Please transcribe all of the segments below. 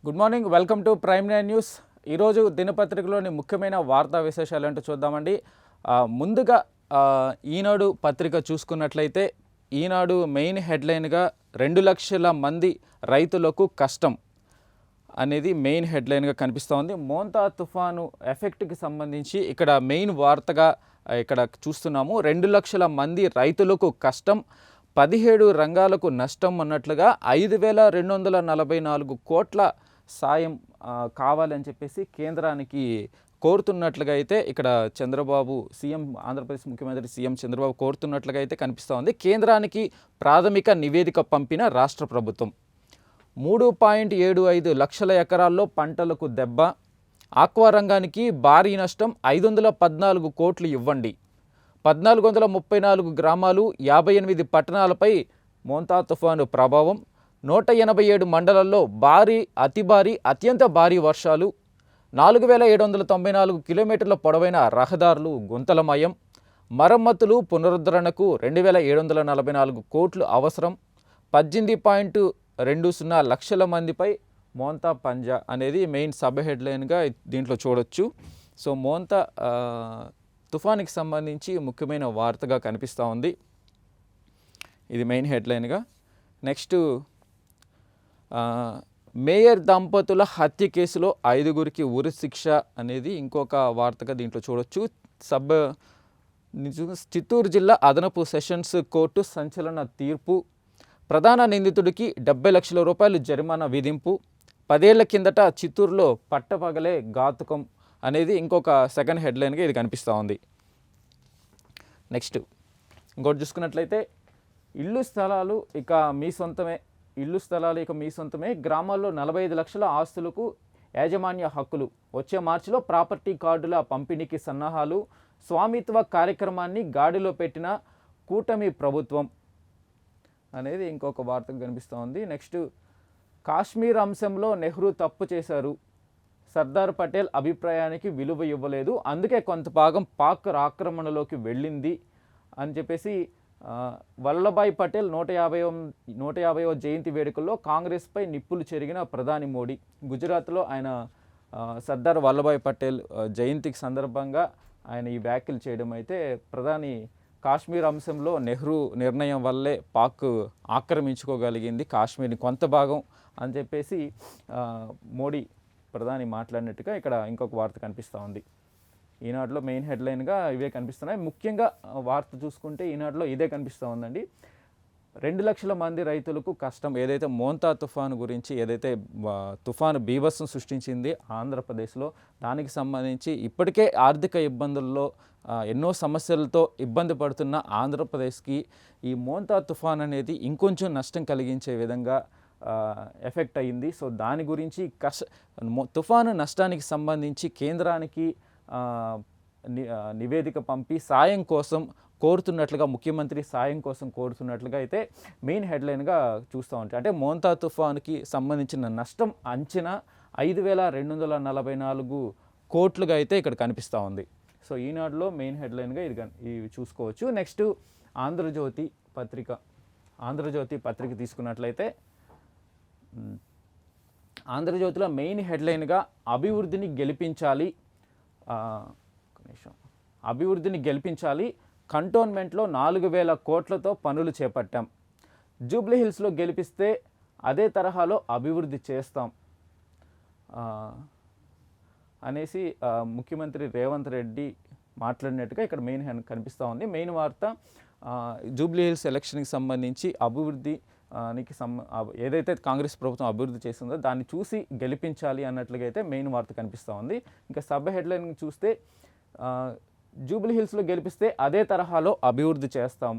Good morning, welcome to prime nine news. ఈరోజు దినపత్రికలోని ముఖ్యమైన వార్తా విశేషాలు ఏంటో చూద్దామండి. ముందుగా ఈనాడు పత్రిక చూసుకున్నట్లయితే ఈనాడు మెయిన్ హెడ్లైన్గా 2 లక్షల మంది రైతులకు కష్టం అనేది మెయిన్ హెడ్లైన్గా కనిపిస్తోంది. మోంతా తుఫాను ఎఫెక్ట్కి సంబంధించి ఇక్కడ మెయిన్ వార్తగా ఇక్కడ చూస్తున్నాము. 2 లక్షల మంది రైతులకు కష్టం, 17 రంగాలకు నష్టం అన్నట్లుగా 5,244 కోట్ల సాయం కావాలని చెప్పేసి కేంద్రానికి కోరుతున్నట్లుగా అయితే ఇక్కడ చంద్రబాబు సీఎం, ఆంధ్రప్రదేశ్ ముఖ్యమంత్రి సీఎం చంద్రబాబు కోరుతున్నట్లుగా అయితే కనిపిస్తోంది. కేంద్రానికి ప్రాథమిక నివేదిక పంపిన రాష్ట్ర ప్రభుత్వం 3.75 లక్షల ఎకరాల్లో పంటలకు దెబ్బ, ఆక్వా రంగానికి భారీ నష్టం, 514 కోట్లు ఇవ్వండి. 1434 గ్రామాలు, 58 పట్టణాలపై మోంతా తుఫాను ప్రభావం, 187 మండలాల్లో భారీ, అతి భారీ, అత్యంత భారీ వర్షాలు, 4,794 కిలోమీటర్ల పొడవైన రహదారులు గుంతలమయం, మరమ్మతులు పునరుద్ధరణకు 2,744 కోట్లు అవసరం, 18.20 లక్షల మందిపై మోంతా పంజా అనేది మెయిన్ సబ్ హెడ్లైన్గా దీంట్లో చూడొచ్చు. సో మోంతా తుఫానికి సంబంధించి ముఖ్యమైన వార్తగా కనిపిస్తూ ఉంది. ఇది మెయిన్ హెడ్లైన్గా. నెక్స్ట్, మేయర్ దంపతుల హత్య కేసులో 5గురికి ఉరి శిక్ష అనేది ఇంకొక వార్తగా దీంట్లో చూడొచ్చు. చిత్తూరు జిల్లా అదనపు సెషన్స్ కోర్టు సంచలన తీర్పు, ప్రధాన నిందితుడికి 70 లక్షల రూపాయలు జరిమానా విధింపు, 10 ఏళ్ల కిందట చిత్తూరులో పట్టపగలే ఘాతుకం అనేది ఇంకొక సెకండ్ హెడ్లైన్గా ఇది కనిపిస్తూ ఉంది. నెక్స్ట్ ఇంకోటి చూసుకున్నట్లయితే ఇల్లు స్థలాలు ఇక మీ సొంతమే, గ్రామాల్లో 45 లక్షల ఆస్తులకు యాజమాన్య హక్కులు, వచ్చే మార్చిలో ప్రాపర్టీ కార్డుల పంపిణీకి సన్నాహాలు, స్వామిత్వ కార్యక్రమాన్ని గాడిలో పెట్టిన కూటమి ప్రభుత్వం అనేది ఇంకొక వార్తకు కనిపిస్తూ ఉంది. నెక్స్ట్, కాశ్మీర్ అంశంలో నెహ్రూ తప్పు చేశారు, సర్దార్ పటేల్ అభిప్రాయానికి విలువ ఇవ్వలేదు, అందుకే కొంత భాగం పాక్ ఆక్రమణలోకి వెళ్ళింది అని చెప్పేసి వల్లభాయ్ పటేల్ 150వ జయంతి వేడుకల్లో కాంగ్రెస్పై నిప్పులు చెరిగిన ప్రధాని మోడీ. గుజరాత్లో ఆయన సర్దార్ వల్లభాయ్ పటేల్ జయంతికి సందర్భంగా ఆయన ఈ వ్యాఖ్యలు చేయడం అయితే, ప్రధాని కాశ్మీర్ అంశంలో నెహ్రూ నిర్ణయం వల్లే పాక్ ఆక్రమించుకోగలిగింది కాశ్మీర్ని కొంత భాగం అని చెప్పేసి మోడీ ప్రధాని మాట్లాడినట్టుగా ఇక్కడ ఇంకొక వార్త కనిపిస్తూ ఉంది. ఈనాడులో మెయిన్ హెడ్లైన్గా ఇవే కనిపిస్తున్నాయి. ముఖ్యంగా వార్త చూసుకుంటే ఈనాడులో ఇదే కనిపిస్తూ ఉందండి. 2 లక్షల మంది రైతులకు కష్టం, ఏదైతే మోంతా తుఫాను గురించి, ఏదైతే తుఫాను బీభత్సం సృష్టించింది ఆంధ్రప్రదేశ్లో, దానికి సంబంధించి ఇప్పటికే ఆర్థిక ఇబ్బందుల్లో ఎన్నో సమస్యలతో ఇబ్బంది పడుతున్న ఆంధ్రప్రదేశ్కి ఈ మోంతా తుఫాన్ అనేది ఇంకొంచెం నష్టం కలిగించే విధంగా ఎఫెక్ట్ అయ్యింది. సో దాని గురించి తుఫాను నష్టానికి సంబంధించి కేంద్రానికి నివేదిక పంపి సాయం కోసం కోరుతున్నట్లుగా, ముఖ్యమంత్రి సాయం కోసం కోరుతున్నట్లుగా అయితే మెయిన్ హెడ్లైన్గా చూస్తూ ఉంటాయి. అంటే మోంతా తుఫానుకి సంబంధించిన నష్టం అంచనా 5,244 కోట్లుగా అయితే ఇక్కడ కనిపిస్తూ ఉంది. సో ఈనాడులో మెయిన్ హెడ్లైన్గా ఇవి చూసుకోవచ్చు. నెక్స్ట్, ఆంధ్రజ్యోతి పత్రిక తీసుకున్నట్లయితే ఆంధ్రజ్యోతిలో మెయిన్ హెడ్లైన్గా అభివృద్ధిని గెలిపించాలి, కంటోన్మెంట్లో 4,000 కోట్లతో పనులు చేపట్టాం, జూబ్లీహిల్స్లో గెలిపిస్తే అదే తరహాలో అభివృద్ధి చేస్తాం అనేసి ముఖ్యమంత్రి రేవంత్ రెడ్డి మాట్లాడినట్టుగా ఇక్కడ మెయిన్ కనిపిస్తూ ఉంది. మెయిన్ వార్త జూబ్లీహిల్స్ ఎలక్షన్కి సంబంధించి ఏదైతే కాంగ్రెస్ ప్రభుత్వం అభివృద్ధి చేస్తుందో దాన్ని చూసి గెలిపించాలి అన్నట్లుగా అయితే మెయిన్ వార్త కనిపిస్తూ ఉంది. ఇంకా సబ్ హెడ్లైన్ చూస్తే జూబ్లీహిల్స్లో గెలిపిస్తే అదే తరహాలో అభివృద్ధి చేస్తాం,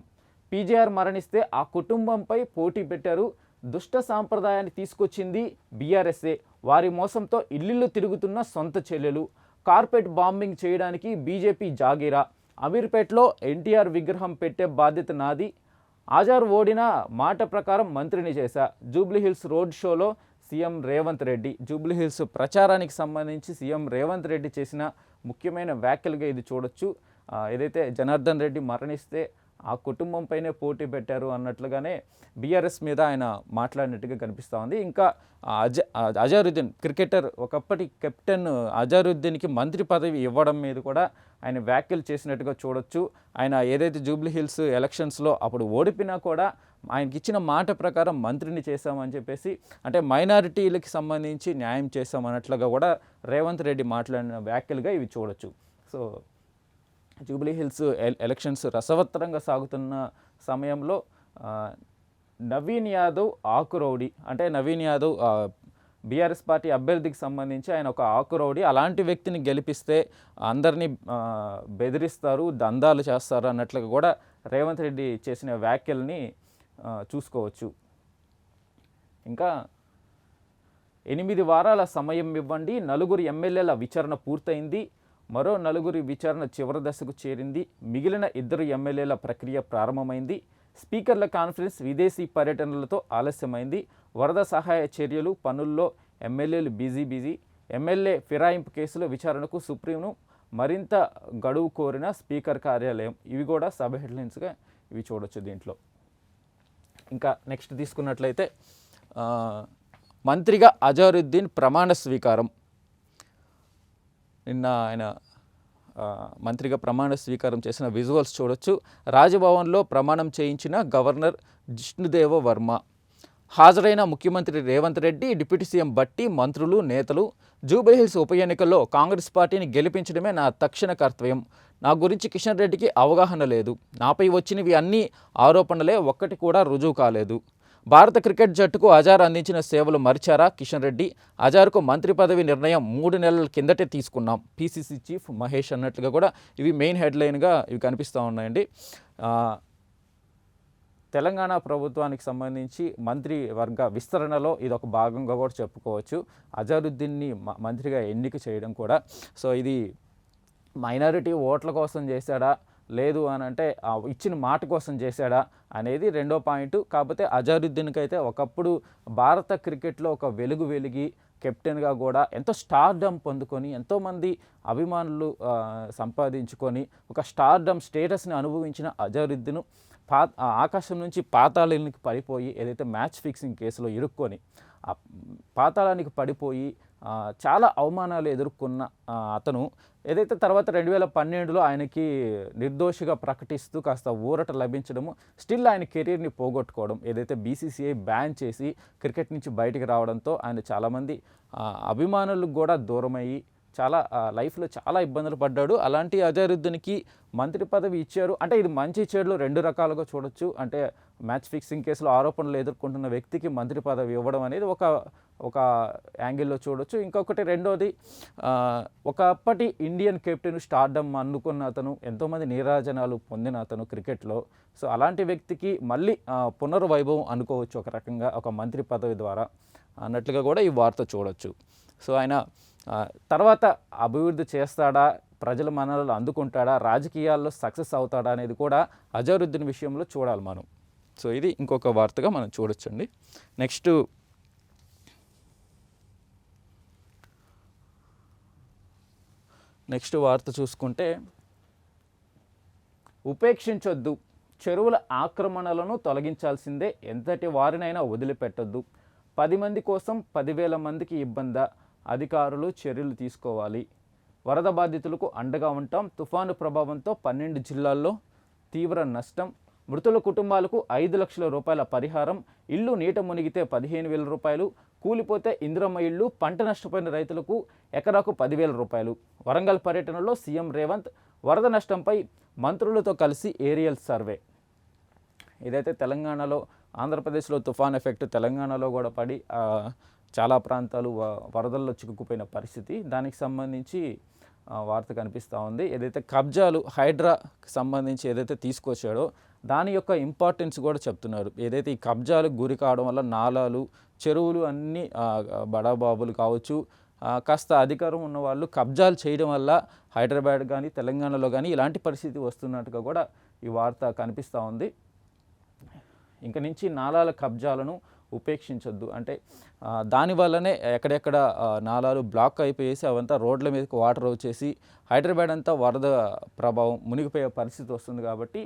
పీజేఆర్ మరణిస్తే ఆ కుటుంబంపై పోటీ పెట్టారు, దుష్ట సాంప్రదాయాన్ని తీసుకొచ్చింది బీఆర్ఎస్ఏ, వారి మోసంతో ఇల్లు తిరుగుతున్న సొంత చెల్లెలు, కార్పెట్ బాంబింగ్ చేయడానికి బీజేపీ జాగీరా, అమీర్పేటలో ఎన్టీఆర్ విగ్రహం పెట్టే బాధ్యత నాది, ఆజార్ ఓడిన మాట ప్రకారం మంత్రిని చేశా, జూబ్లీహిల్స్ రోడ్ షోలో సీఎం రేవంత్ రెడ్డి. జూబ్లీహిల్స్ ప్రచారానికి సంబంధించి సీఎం రేవంత్ రెడ్డి చేసిన ముఖ్యమైన వ్యాఖ్యలుగా ఇది చూడొచ్చు. ఏదైతే జనార్దన్ రెడ్డి మరణిస్తే ఆ కుటుంబంపైనే పోటీ పెట్టారు అన్నట్లుగానే బీఆర్ఎస్ మీద ఆయన మాట్లాడినట్టుగా కనిపిస్తూ ఉంది. ఇంకా అజారుద్దీన్ క్రికెటర్ ఒకప్పటి కెప్టెన్ అజారుద్దీన్కి మంత్రి పదవి ఇవ్వడం మీద కూడా ఆయన వ్యాఖ్యలు చేసినట్టుగా చూడొచ్చు. ఆయన ఏదైతే జూబ్లీ హిల్స్ ఎలక్షన్స్లో అప్పుడు ఓడిపోయినా కూడా ఆయనకి ఇచ్చిన మాట ప్రకారం మంత్రిని చేశామని చెప్పేసి, అంటే మైనారిటీలకి సంబంధించి న్యాయం చేశామన్నట్లుగా కూడా రేవంత్ రెడ్డి మాట్లాడిన వ్యాఖ్యలుగా ఇవి చూడొచ్చు. సో జూబ్లీ హిల్స్ ఎలక్షన్స్ రసవత్తరంగా సాగుతున్న సమయంలో నవీన్ యాదవ్ ఆకురౌడి, అంటే నవీన్ యాదవ్ బీఆర్ఎస్ పార్టీ అభ్యర్థికి సంబంధించి ఆయన ఒక ఆకురౌడి, అలాంటి వ్యక్తిని గెలిపిస్తే అందరినీ బెదిరిస్తారు, దందాలు చేస్తారు అన్నట్లుగా కూడా రేవంత్ రెడ్డి చేసిన వ్యాఖ్యల్ని చూసుకోవచ్చు. ఇంకా 8 వారాల సమయం ఇవ్వండి, 4 ఎమ్మెల్యేల విచారణ పూర్తయింది, మరో 4 విచారణ చివరి దశకు చేరింది, మిగిలిన 2 ఎమ్మెల్యేల ప్రక్రియ ప్రారంభమైంది, స్పీకర్ల కాన్ఫరెన్స్ విదేశీ పర్యటనలతో ఆలస్యమైంది, వరద సహాయ చర్యలు పనుల్లో ఎమ్మెల్యేలు బిజీ, ఎమ్మెల్యే ఫిరాయింపు కేసులో విచారణకు సుప్రీంను మరింత గడువు కోరిన స్పీకర్ కార్యాలయం. ఇవి కూడా సబ్ హెడ్లైన్స్గా ఇవి చూడొచ్చు దీంట్లో. ఇంకా నెక్స్ట్ తీసుకున్నట్లయితే మంత్రిగా అజారుద్దీన్ ప్రమాణ స్వీకారం. నిన్న ఆయన మంత్రిగా ప్రమాణ స్వీకారం చేసిన విజువల్స్ చూడొచ్చు. రాజ్భవన్లో ప్రమాణం చేయించిన గవర్నర్ జిష్ణుదేవ వర్మ. హాజరైన ముఖ్యమంత్రి రేవంత్ రెడ్డి, డిప్యూటీ సీఎం భట్టి, మంత్రులు, నేతలు. జూబ్లీహిల్స్ ఉప ఎన్నికల్లో కాంగ్రెస్ పార్టీని గెలిపించడమే నా తక్షణ కర్తవ్యం. నా గురించి కిషన్ రెడ్డికి అవగాహన లేదు. నాపై వచ్చినవి అన్ని ఆరోపణలే, ఒక్కటి కూడా రుజువు కాలేదు. భారత క్రికెట్ జట్టుకు అజార్ అందించిన సేవలు మరిచారా కిషన్ రెడ్డి? అజార్కు మంత్రి పదవి నిర్ణయం 3 నెలల కిందటే తీసుకున్నాం, పీసీసీ చీఫ్ మహేష్ అన్నట్లుగా కూడా ఇవి మెయిన్ హెడ్లైన్గా ఇవి కనిపిస్తూ ఉన్నాయండి. తెలంగాణ ప్రభుత్వానికి సంబంధించి మంత్రి వర్గ విస్తరణలో ఇది ఒక భాగంగా కూడా చెప్పుకోవచ్చు. అజారుద్దీన్ని మంత్రిగా ఎన్నిక చేయడం కూడా. సో ఇది మైనారిటీ ఓట్ల కోసం చేశాడా, లేదు అని అంటే ఇచ్చిన మాట కోసం చేశాడా అనేది రెండో పాయింట్. కాకపోతే అజారుద్దీన్కి అయితే ఒకప్పుడు భారత క్రికెట్లో ఒక వెలిగి కెప్టెన్గా కూడా ఎంతో స్టార్డమ్ పొందుకొని, ఎంతోమంది అభిమానులు సంపాదించుకొని ఒక స్టార్డమ్ స్టేటస్ని అనుభవించిన అజారుద్దీన్ ఆకాశం నుంచి పాతాళానికి పడిపోయి, ఏదైతే మ్యాచ్ ఫిక్సింగ్ కేసులో ఇరుక్కొని పాతాళానికి పడిపోయి చాలా అవమానాలు ఎదుర్కొన్న అతను ఏదైతే తర్వాత 2012లో ఆయనకి నిర్దోషిగా ప్రకటిస్తూ కాస్త ఊరట లభించడము, స్టిల్ ఆయన కెరీర్ని పోగొట్టుకోవడం, ఏదైతే బీసీసీఐ బ్యాన్ చేసి క్రికెట్ నుంచి బయటికి రావడంతో ఆయన చాలామంది అభిమానులకు కూడా దూరమయ్యి చాలా లైఫ్లో చాలా ఇబ్బందులు పడ్డాడు. అలాంటి అజారుద్దీన్కి మంత్రి పదవి ఇచ్చారు అంటే ఇది మంచి చెడులు 2 రకాలుగా చూడొచ్చు. అంటే మ్యాచ్ ఫిక్సింగ్ కేసులో ఆరోపణలు ఎదుర్కొంటున్న వ్యక్తికి మంత్రి పదవి ఇవ్వడం అనేది ఒక యాంగిల్లో చూడొచ్చు. ఇంకొకటి రెండోది, ఒకప్పటి ఇండియన్ కెప్టెన్ స్టార్డమ్ అందుకున్న అతను, ఎంతోమంది నీరాజనాలు పొందిన అతను క్రికెట్లో. సో అలాంటి వ్యక్తికి మళ్ళీ పునర్వైభవం అనుకోవచ్చు ఒక రకంగా ఒక మంత్రి పదవి ద్వారా అన్నట్లుగా కూడా ఈ వార్త చూడొచ్చు. సో ఆయన తర్వాత అభివృద్ధి చేస్తాడా, ప్రజల మన్ననలు అందుకుంటాడా, రాజకీయాల్లో సక్సెస్ అవుతాడా అనేది కూడా అజారుద్దీన్ విషయంలో చూడాలి మనం. సో ఇది ఇంకొక వార్తగా మనం చూడొచ్చండి. నెక్స్ట్ వార్త చూసుకుంటే, ఉపేక్షించొద్దు, చెరువుల ఆక్రమణలను తొలగించాల్సిందే, ఎంతటి వారినైనా వదిలిపెట్టొద్దు, 10 మంది కోసం 10,000 మందికి ఇబ్బందా, అధికారులు చర్యలు తీసుకోవాలి, వరద బాధితులకు అండగా ఉంటాం, తుఫాను ప్రభావంతో 12 జిల్లాల్లో తీవ్ర నష్టం, మృతుల కుటుంబాలకు 5 లక్షల రూపాయల పరిహారం, ఇల్లు నీట మునిగితే 15,000 రూపాయలు, కూలిపోతే ఇందిరమ్మ ఇళ్ళు, పంట నష్టపోయిన రైతులకు ఎకరాకు 10,000 రూపాయలు. వరంగల్ పర్యటనలో సీఎం రేవంత్, వరద నష్టంపై మంత్రులతో కలిసి ఏరియల్ సర్వే. ఇదైతే తెలంగాణలో, ఆంధ్రప్రదేశ్లో తుఫాన్ ఎఫెక్ట్ తెలంగాణలో కూడా పడి చాలా ప్రాంతాలు వరదల్లో చిక్కుకుపోయిన పరిస్థితి. దానికి సంబంధించి వార్త కనిపిస్తూ ఉంది. ఏదైతే కబ్జాలు హైడ్రాకి సంబంధించి ఏదైతే తీసుకొచ్చాడో దాని యొక్క ఇంపార్టెన్స్ కూడా చెప్తున్నారు. ఏదైతే ఈ కబ్జాలకు గురి కావడం వల్ల నాలాలు, చెరువులు అన్నీ బడాబాబులు కావచ్చు, కాస్త అధికారం ఉన్న వాళ్ళు కబ్జాలు చేయడం వల్ల హైదరాబాద్ కానీ తెలంగాణలో కానీ ఇలాంటి పరిస్థితి వస్తున్నట్టుగా కూడా ఈ వార్త కనిపిస్తూ ఉంది. ఇంక నుంచి నాలాల కబ్జాలను ఉపేక్షించొద్దు. అంటే దానివల్లనే ఎక్కడెక్కడ నాలాలు బ్లాక్ అయిపోయేసి అవంతా రోడ్ల మీదకి వాటర్ వచ్చేసి హైదరాబాద్ అంతా వరద ప్రభావం మునిగిపోయే పరిస్థితి వస్తుంది. కాబట్టి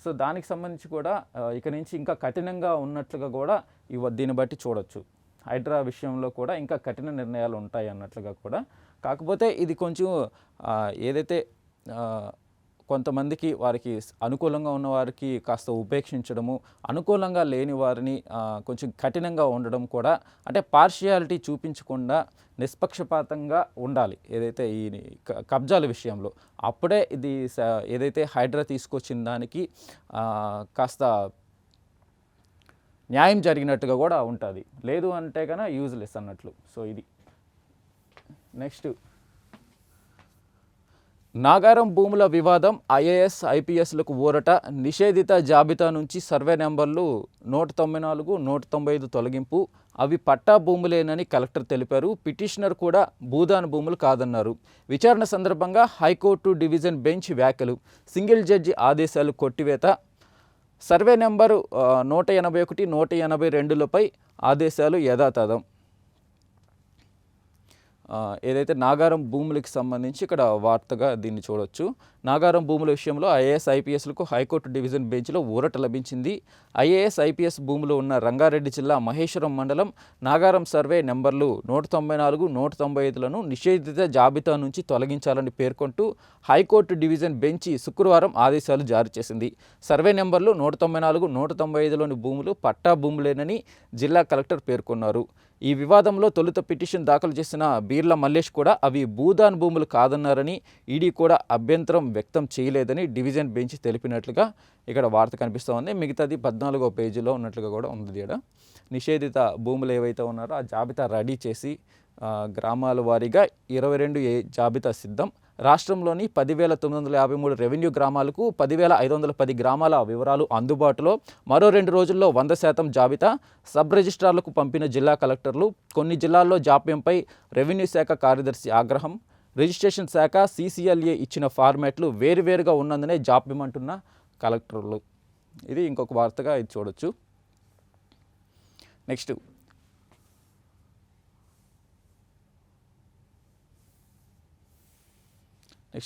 సో దానికి సంబంధించి కూడా ఇక నుంచి ఇంకా కఠినంగా ఉన్నట్లుగా కూడా దీన్ని బట్టి చూడొచ్చు. హైడ్రా విషయంలో కూడా ఇంకా కఠిన నిర్ణయాలు ఉంటాయి అన్నట్లుగా కూడా. కాకపోతే ఇది కొంచెం ఏదైతే కొంతమందికి వారికి అనుకూలంగా ఉన్న వారికి కాస్త ఉపేక్షించడము, అనుకూలంగా లేని వారిని కొంచెం కఠినంగా ఉండడం కూడా, అంటే పార్షియాలిటీ చూపించకుండా నిష్పక్షపాతంగా ఉండాలి ఏదైతే ఈ కబ్జాల విషయంలో. అప్పుడే ఇది ఏదైతే హైడ్రా తీసుకొచ్చిన దానికి కాస్త న్యాయం జరిగినట్టుగా కూడా ఉంటుంది. లేదు అంటే కన్నా యూజ్లెస్ అన్నట్లు. సో ఇది నెక్స్ట్, నాగారం భూముల వివాదం, ఐఏఎస్ ఐపీఎస్లకు ఊరట, నిషేధిత జాబితా నుంచి సర్వే నెంబర్లు 194, 195 తొలగింపు, అవి పట్టా భూములేనని కలెక్టర్ తెలిపారు. పిటిషనర్ కూడా భూదాన్ భూములు కాదన్నారు. విచారణ సందర్భంగా హైకోర్టు డివిజన్ బెంచ్ వ్యాఖ్యలు, సింగిల్ జడ్జి ఆదేశాలు కొట్టివేత, సర్వే నెంబరు 181, 182లపై ఆదేశాలు యథాతథం. ఏదైతే నాగారం భూములకి సంబంధించి ఇక్కడ వార్తగా దీన్ని చూడొచ్చు. నాగారం భూముల విషయంలో ఐఏఎస్ ఐపీఎస్లకు హైకోర్టు డివిజన్ బెంచ్లో ఊరట లభించింది. ఐఏఎస్ ఐపీఎస్ భూములు ఉన్న రంగారెడ్డి జిల్లా మహేశ్వరం మండలం నాగారం సర్వే నెంబర్లు 194, 195లను నిషేధిత జాబితా నుంచి తొలగించాలని పేర్కొంటూ హైకోర్టు డివిజన్ బెంచ్ శుక్రవారం ఆదేశాలు జారీ చేసింది. సర్వే నెంబర్లు 194, 195లోని భూములు పట్టా భూములేనని జిల్లా కలెక్టర్ పేర్కొన్నారు. ఈ వివాదంలో తొలుత పిటిషన్ దాఖలు చేసిన బీర్ల మల్లేష్ కూడా అవి భూదాన్ భూములు కాదన్నారని, ఈడీ కూడా అభ్యంతరం వ్యక్తం చేయలేదని డివిజన్ బెంచ్ తెలిపినట్లుగా ఇక్కడ వార్త కనిపిస్తోంది. మిగతాది 14వ పేజీలో ఉన్నట్లుగా కూడా ఉంది. ఇక్కడ నిషేధిత భూములు ఏవైతే ఉన్నారో ఆ జాబితా రెడీ చేసి గ్రామాల వారీగా 22A జాబితా సిద్ధం. రాష్ట్రంలోని 10,953 రెవెన్యూ గ్రామాలకు 10,510 గ్రామాల వివరాలు అందుబాటులో. మరో 2 రోజుల్లో 100% జాబితా. సబ్ రిజిస్ట్రార్లకు పంపిన జిల్లా కలెక్టర్లు. కొన్ని జిల్లాల్లో జాప్యంపై రెవెన్యూ శాఖ కార్యదర్శి ఆగ్రహం. రిజిస్ట్రేషన్ శాఖ CCLA ఇచ్చిన ఫార్మాట్లు వేరువేరుగా ఉన్నందునే జాప్యం అంటున్న కలెక్టర్లు. ఇది ఇంకొక వార్తగా ఇది చూడొచ్చు. నెక్స్ట్,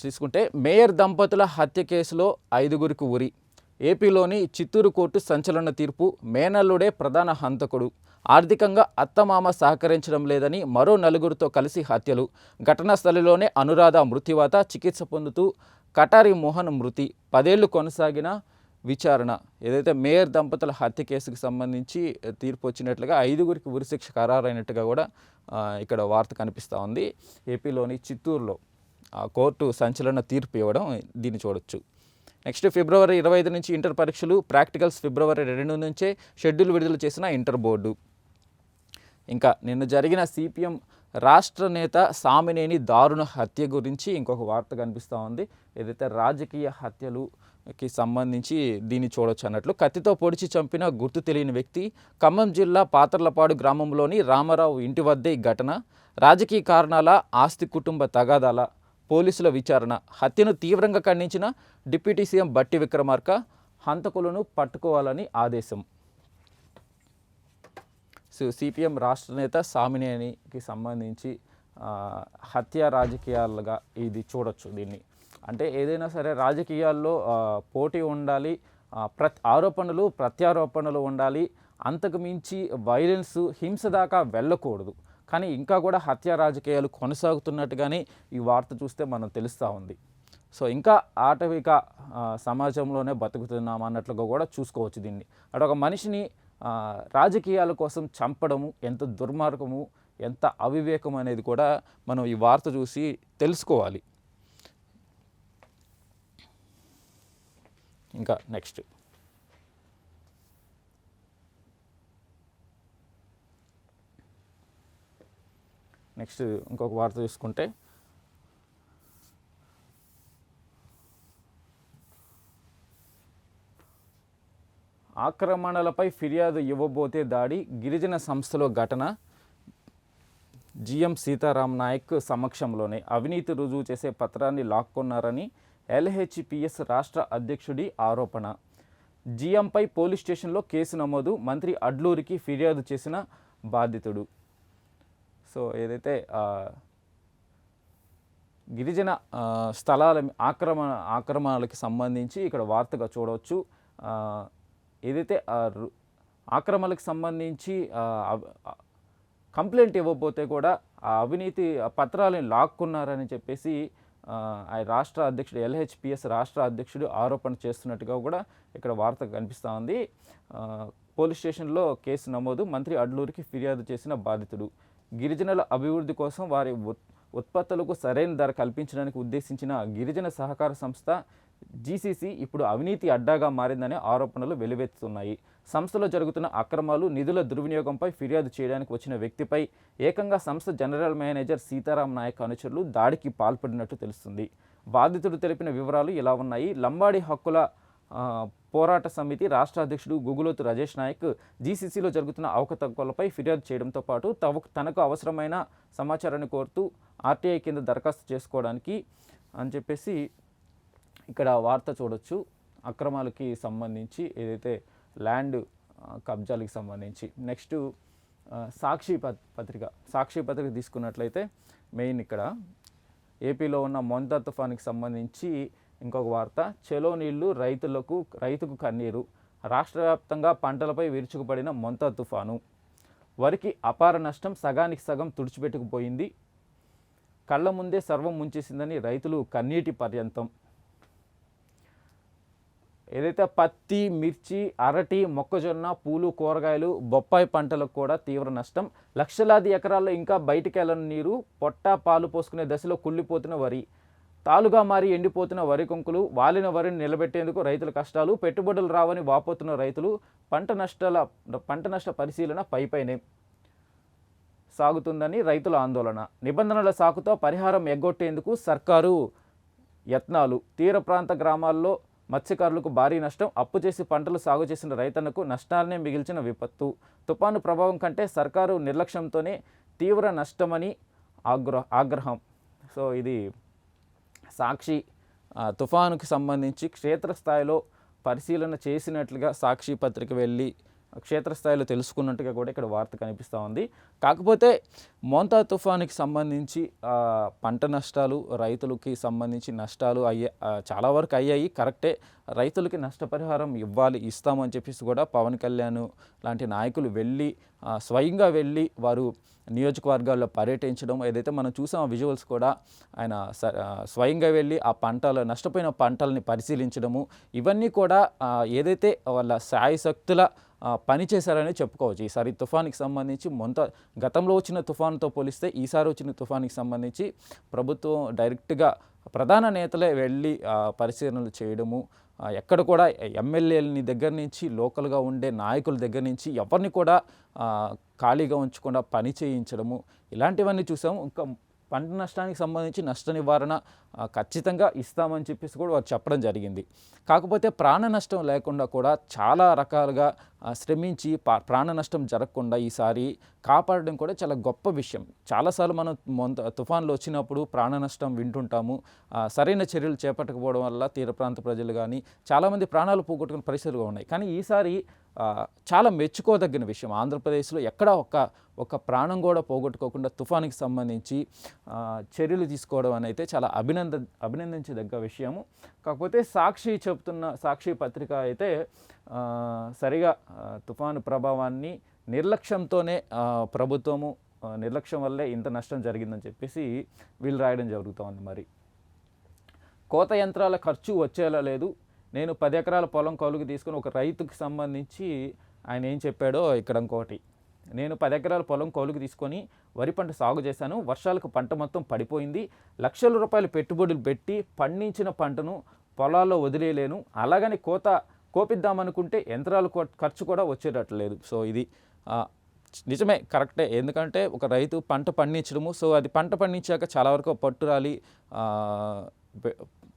తీసుకుంటే మేయర్ దంపతుల హత్య కేసులో 5గురికి ఉరి. ఏపీలోని చిత్తూరు కోర్టు సంచలన తీర్పు. మేనల్లుడే ప్రధాన హంతకుడు. ఆర్థికంగా అత్తమామ సహకరించడం లేదని మరో 4గురితో కలిసి హత్యలు. ఘటనా స్థలిలోనే అనురాధ మృత్యువాత. చికిత్స పొందుతూ కటారి మోహన్ మృతి. 10 ఏళ్లు కొనసాగిన విచారణ. ఏదైతే మేయర్ దంపతుల హత్య కేసుకు సంబంధించి తీర్పు వచ్చినట్లుగా 5గురికి ఉరిశిక్ష ఖరారైనట్టుగా కూడా ఇక్కడ వార్త కనిపిస్తూ ఉంది. ఏపీలోని చిత్తూరులో కోర్టు సంచలన తీర్పు ఇవ్వడం దీన్ని చూడొచ్చు. నెక్స్ట్, ఫిబ్రవరి 25 నుంచి ఇంటర్ పరీక్షలు. ప్రాక్టికల్స్ ఫిబ్రవరి 2 నుంచే షెడ్యూల్ విడుదల చేసిన ఇంటర్ బోర్డు. ఇంకా నిన్న జరిగిన CPM రాష్ట్ర నేత సామినేని దారుణ హత్య గురించి ఇంకొక వార్త కనిపిస్తూ ఉంది. ఏదైతే రాజకీయ హత్యలుకి సంబంధించి దీన్ని చూడొచ్చు అన్నట్లు. కత్తితో పొడిచి చంపిన గుర్తు తెలియని వ్యక్తి. ఖమ్మం జిల్లా పాతర్లపాడు గ్రామంలోని రామారావు ఇంటి వద్దే ఈ ఘటన. రాజకీయ కారణాల, ఆస్తి, కుటుంబ తగాదాల, పోలీసుల విచారణ. హత్యను తీవ్రంగా ఖండించిన డిప్యూటీ సీఎం బట్టి విక్రమార్క. హంతకులను పట్టుకోవాలని ఆదేశం. సో CPM రాష్ట్ర నేత సామినేనికి సంబంధించి హత్య రాజకీయాలుగా ఇది చూడొచ్చు దీన్ని. అంటే ఏదైనా సరే రాజకీయాల్లో పోటీ ఉండాలి, ఆరోపణలు ప్రత్యారోపణలు ఉండాలి. అంతకు మించి వైలెన్స్, హింస దాకా వెళ్ళకూడదు. కానీ ఇంకా కూడా హత్య రాజకీయాలు కొనసాగుతున్నట్టుగానే ఈ వార్త చూస్తే మనం తెలుస్తూ ఉంది. సో ఇంకా ఆటవిక సమాజంలోనే బతుకుతున్నాం అన్నట్లుగా కూడా చూసుకోవచ్చు దీన్ని. అటు ఒక మనిషిని రాజకీయాల కోసం చంపడము ఎంత దుర్మార్గము, ఎంత అవివేకం అనేది కూడా మనం ఈ వార్త చూసి తెలుసుకోవాలి. ఇంకా నెక్స్ట్, ఇంకొక వార్త చూసుకుంటే, ఆక్రమణలపై ఫిర్యాదు ఇవ్వబోతే దాడి. గిరిజన సంస్థలో ఘటన. GM సీతారాం నాయక్ సమక్షంలోనే అవినీతి రుజువు చేసే పత్రాన్ని లాక్కున్నారని LHPS రాష్ట్ర అధ్యక్షుడి ఆరోపణ. జీఎంపై పోలీస్ స్టేషన్లో కేసు నమోదు, మంత్రి అడ్లూరికి ఫిర్యాదు చేసిన బాధితుడు. సో ఏదైతే గిరిజన స్థలాల ఆక్రమణలకి సంబంధించి ఇక్కడ వార్తగా చూడవచ్చు. ఏదైతే ఆక్రమణలకు సంబంధించి కంప్లైంట్ ఇవ్వకపోతే కూడా ఆ అవినీతి పత్రాలను లాక్కున్నారని చెప్పేసి రాష్ట్ర అధ్యక్షుడు ఎల్హెచ్పిఎస్ రాష్ట్ర అధ్యక్షుడు ఆరోపణ చేస్తున్నట్టుగా కూడా ఇక్కడ వార్త కనిపిస్తూ ఉంది. పోలీస్ స్టేషన్లో కేసు నమోదు, మంత్రి అడ్లూరికి ఫిర్యాదు చేసిన బాధితుడు. గిరిజనుల అభివృద్ధి కోసం వారి ఉత్పత్తులకు సరైన ధర కల్పించడానికి ఉద్దేశించిన గిరిజన సహకార సంస్థ జీసీసీ ఇప్పుడు అవినీతి అడ్డాగా మారిందనే ఆరోపణలు వెలువెత్తుతున్నాయి. సంస్థలో జరుగుతున్న అక్రమాలు, నిధుల దుర్వినియోగంపై ఫిర్యాదు చేయడానికి వచ్చిన వ్యక్తిపై ఏకంగా సంస్థ జనరల్ మేనేజర్ సీతారాం నాయక్ అనుచరులు దాడికి పాల్పడినట్టు తెలుస్తుంది. బాధితుడు తెలిపిన వివరాలు ఇలా ఉన్నాయి. లంబాడి హక్కుల పోరాట సమితి రాష్ట్ర అధ్యక్షుడు గుగులోతు రాజేష్ నాయక్ జీసీసీలో జరుగుతున్న అవకతవకలపై ఫిర్యాదు చేయడంతో పాటు తనకు అవసరమైన సమాచారాన్ని కోరుతూ ఆర్టీఐ కింద దరఖాస్తు చేసుకోవడానికి అని చెప్పేసి ఇక్కడ వార్త చూడొచ్చు. అక్రమాలకి సంబంధించి ఏదైతే ల్యాండ్ కబ్జాలకి సంబంధించి. నెక్స్ట్ సాక్షి పత్రిక తీసుకున్నట్లయితే మెయిన్ ఇక్కడ ఏపీలో ఉన్న మొంతా తుఫానికి సంబంధించి ఇంకొక వార్త. చెలో నీళ్లు రైతుకు కన్నీరు. రాష్ట్ర వ్యాప్తంగా పంటలపై విరుచుకుపడిన మొంతా తుఫాను. వరికి అపార నష్టం, సగానికి సగం తుడిచిపెట్టుకుపోయింది. కళ్ళ ముందే సర్వం ముంచేసిందని రైతులు కన్నీటి పర్యంతం. ఏదైతే పత్తి, మిర్చి, అరటి, మొక్కజొన్న, పూలు, కూరగాయలు, బొప్పాయి పంటలకు కూడా తీవ్ర నష్టం. లక్షలాది ఎకరాల్లో ఇంకా బయటికి వెళ్ళని నీరు, పొట్ట పాలు పోసుకునే దశలో కుళ్ళిపోతున్న వరి, తాలుగా మారి ఎండిపోతున్న వరి కొంకులు, వాలిన వరిని నిలబెట్టేందుకు రైతుల కష్టాలు, పెట్టుబడులు రావని వాపోతున్న రైతులు, పంట నష్ట పరిశీలన పైనే సాగుతుందని రైతుల ఆందోళన. నిబంధనల సాకుతో పరిహారం ఎగ్గొట్టేందుకు సర్కారు యత్నాలు. తీర ప్రాంత గ్రామాల్లో మత్స్యకారులకు భారీ నష్టం, అప్పు చేసి పంటలు సాగు చేసిన రైతన్నకు నష్టాలనే మిగిల్చిన విపత్తు. తుపాను ప్రభావం కంటే సర్కారు నిర్లక్ష్యంతోనే తీవ్ర నష్టమని ఆగ్రహం. సో ఇది సాక్షి తుఫానుకి సంబంధించి క్షేత్రస్థాయిలో పరిశీలన చేసినట్లుగా సాక్షి పత్రిక వెళ్ళి క్షేత్రస్థాయిలో తెలుసుకున్నట్టుగా కూడా ఇక్కడ వార్త కనిపిస్తూ ఉంది. కాకపోతే మోంతా తుఫానుకి సంబంధించి పంట నష్టాలు, రైతులకి సంబంధించి నష్టాలు చాలా వరకు అయ్యాయి. కరెక్టే, రైతులకి నష్టపరిహారం ఇస్తామని చెప్పేసి కూడా పవన్ కళ్యాణ్ లాంటి నాయకులు స్వయంగా వెళ్ళి వారు నియోజకవర్గాల్లో పర్యటించడం, ఏదైతే మనం చూసాం విజువల్స్ కూడా, ఆయన స్వయంగా వెళ్ళి ఆ నష్టపోయిన పంటల్ని పరిశీలించడము, ఇవన్నీ కూడా ఏదైతే వాళ్ళ శాయశక్తుల పని చేశారని చెప్పుకోవచ్చు. ఈసారి తుఫానికి సంబంధించి గతంలో వచ్చిన తుఫానుతో పోలిస్తే ఈసారి వచ్చిన తుఫానికి సంబంధించి ప్రభుత్వం డైరెక్ట్గా ప్రధాన నేతలే వెళ్ళి పరిశీలనలు చేయడము, ఎక్కడ కూడా ఎమ్మెల్యేలని దగ్గర నుంచి లోకల్గా ఉండే నాయకుల దగ్గర నుంచి ఎవరిని కూడా ఖాళీగా ఉంచకుండా పని చేయించడము, ఇలాంటివన్నీ చూసాము. ఇంకా పంట నష్టానికి సంబంధించి నష్ట నివారణ ఖచ్చితంగా ఇస్తామని చెప్పేసి కూడా వారు చెప్పడం జరిగింది. కాకపోతే ప్రాణ నష్టం లేకుండా కూడా చాలా రకాలుగా శ్రమించి ప్రాణ నష్టం జరగకుండా ఈసారి కాపాడడం కూడా చాలా గొప్ప విషయం. చాలాసార్లు మనం తుఫాన్లు వచ్చినప్పుడు ప్రాణ నష్టం వింటుంటాము. సరైన చర్యలు చేపట్టకపోవడం వల్ల తీర ప్రాంత ప్రజలు కానీ చాలామంది ప్రాణాలు పోగొట్టుకునే పరిస్థితులుగా ఉన్నాయి. కానీ ఈసారి చాలా మెచ్చుకోదగిన విషయం. ఆంధ్రప్రదేశ్లో ఎక్కడ ఒక ప్రాణం కూడా పోగొట్టుకోకుండా తుఫానికి సంబంధించి చర్యలు తీసుకోవడం అనేది చాలా అభినందించదగ్గ విషయము. కాకపోతే సాక్షి పత్రిక అయితే సరిగా తుఫాను ప్రభావాన్ని నిర్లక్ష్యంతోనే ప్రభుత్వము నిర్లక్ష్యం వల్లే ఇంత నష్టం జరిగిందని చెప్పేసి వీళ్ళు రాయడం జరుగుతోంది. మరి కోత యంత్రాల ఖర్చు వచ్చేలా లేదు. నేను 10 ఎకరాల పొలం కౌలుకు తీసుకుని ఒక రైతుకి సంబంధించి ఆయన ఏం చెప్పాడో ఇక్కడ ఇంకోటి. నేను 10 ఎకరాల పొలం కౌలుకు తీసుకొని వరి పంట సాగు చేశాను. వర్షాలకు పంట మొత్తం పడిపోయింది. లక్షల రూపాయలు పెట్టుబడులు పెట్టి పండించిన పంటను పొలాల్లో వదిలేయలేను. అలాగని కోపిద్దామనుకుంటే యంత్రాల ఖర్చు కూడా వచ్చేటట్లేదు. సో ఇది నిజమే, కరెక్టే. ఎందుకంటే ఒక రైతు పంట పండించడము, సో అది పంట పండించాక చాలా వరకు పట్టురాలి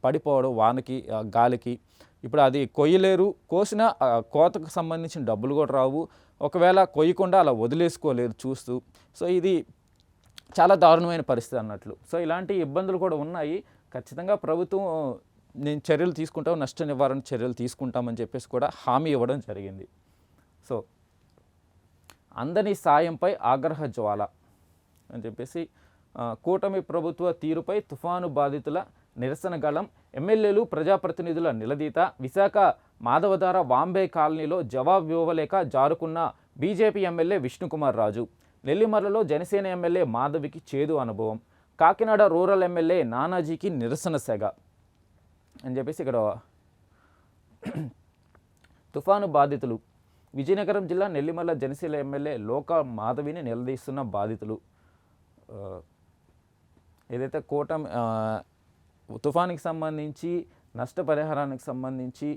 పడిపోవడం వానకి గాలికి. ఇప్పుడు అది కొయ్యలేరు, కోసిన కోతకు సంబంధించిన డబ్బులు కూడా రావు. ఒకవేళ కొయ్యకుండా అలా వదిలేసుకోలేరు చూస్తూ. సో ఇది చాలా దారుణమైన పరిస్థితి అన్నట్లు. సో ఇలాంటి ఇబ్బందులు కూడా ఉన్నాయి. ఖచ్చితంగా ప్రభుత్వం నేను చర్యలు తీసుకుంటాం, నష్ట నివారణ చర్యలు తీసుకుంటామని చెప్పేసి కూడా హామీ ఇవ్వడం జరిగింది. సో అందని సాయంపై ఆగ్రహ జ్వాల అని చెప్పేసి కూటమి ప్రభుత్వ తీరుపై తుఫాను బాధితుల నిరసన గళం, ఎమ్మెల్యేలు ప్రజాప్రతినిధుల నిలదీత, విశాఖ మాధవధార వాంబే కాలనీలో జవాబు ఇవ్వలేక జారుకున్న BJP MLA Vishnukumar Raju, నెల్లిమర్లలో Janasena MLA మాధవికి చేదు అనుభవం, కాకినాడ రూరల్ ఎమ్మెల్యే నానాజీకి నిరసన సెగ అని చెప్పేసి ఇక్కడ తుఫాను బాధితులు విజయనగరం జిల్లా నెల్లిమర్ల జనసేన ఎమ్మెల్యే లోకా మాధవిని నిలదీస్తున్న బాధితులు. ఏదైతే కూటమి తుఫానికి సంబంధించి నష్టపరిహారానికి సంబంధించి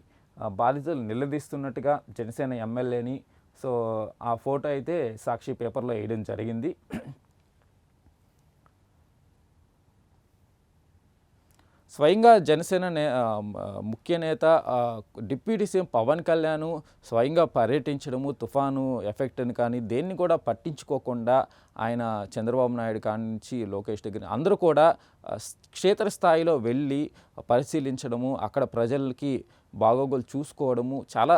బాధితులు నిలదీస్తున్నట్టుగా జనసేన ఎమ్మెల్యేని, సో ఆ ఫోటో అయితే సాక్షి పేపర్లో వేయడం జరిగింది. స్వయంగా జనసేన ముఖ్య నేత డిప్యూటీ సీఎం పవన్ కళ్యాణ్ స్వయంగా పర్యటించడము, తుఫాను ఎఫెక్ట్ని కానీ దేన్ని కూడా పట్టించుకోకుండా ఆయన చంద్రబాబు నాయుడు కాడి నుంచి లోకేష్ దగ్గర అందరూ కూడా క్షేత్రస్థాయిలో వెళ్ళి పరిశీలించడము, అక్కడ ప్రజలకి బాగోగులు చూసుకోవడము చాలా